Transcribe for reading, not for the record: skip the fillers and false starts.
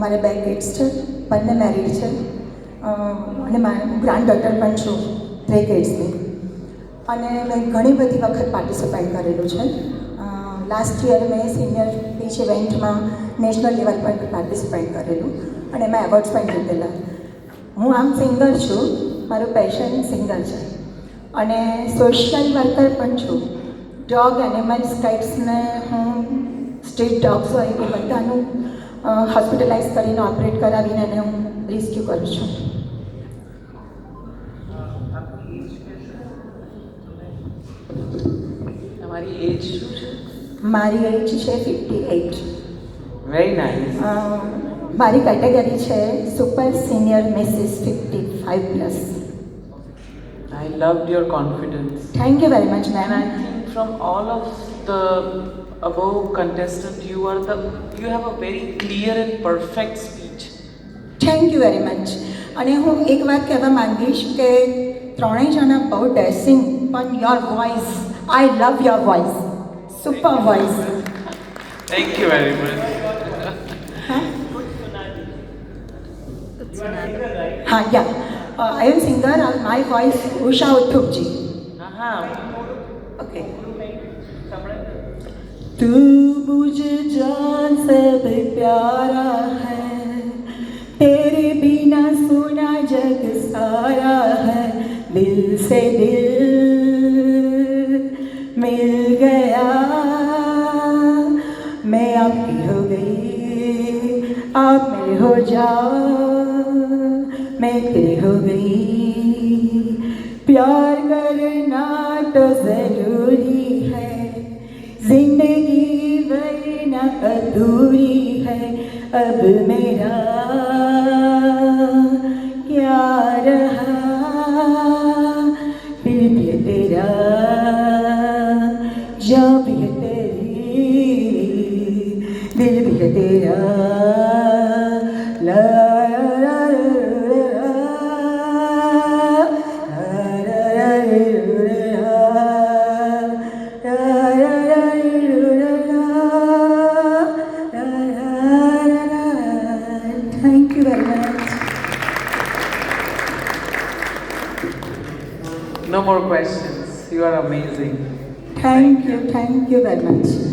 મારે 2 કિડ્સ છે, બંને મેરિડ છે અને હું ગ્રાન્ડ ડોટર પણ છું 3 કિડ્સની. અને મેં ઘણી બધી વખત પાર્ટિસિપેટ કરેલું છે. લાસ્ટ યર મેં સિનિયર પીચ ઇવેન્ટમાં નેશનલ લેવલ પર પાર્ટિસિપેટ કરેલું અને મેં એવોર્ડ્સ પણ જીતેલા. હું આમ સિંગર છું, મારું પેશન સિંગર છે અને સોશિયલ વર્કર પણ છું. ડોગ એનિમલ્સ પેટ્સને હું સ્ટ્રીટ ડોગ્સ હોય એ બધાનું હોસ્પિટલાઇઝ કરીને ઓપરેટ કરાવીને એને હું રેસ્ક્યુ કરું છું. તમારી એજ શું છે? મારી એજ છે 58. Very nice. મારી કેટેગરી છે super senior Mrs 55+. I loved your confidence. Thank you very much, ma'am. And I think from all of the above contestants, you have a very clear and perfect speech. Thank you very much. અને હું એક વાત કહેવા માંગીશ કે ત્રણેય જણા બહુ ડેસિંગ, પણ your voice, I love your voice, super voice. Thank you very much. હા, yeah I am singer. My voice Usha ઉથુપજી. ओके. तू मुझे जान से भी प्यारा है, तेरे बिना सुना जग सारा है, दिल से दिल मिल गया, मैं आपकी हो गई, आप मेरे हो जाओ, मैं तेरी हो गई. प्यार करना तो जरूरी है, जिंदगी वरना अधूरी है, अब मेरा क्या रहा, दिल भी है तेरा, जान भी है तेरी, दिल भी है तेरा. ला ला Thank you very much. No more questions. You are amazing. Thank you very much.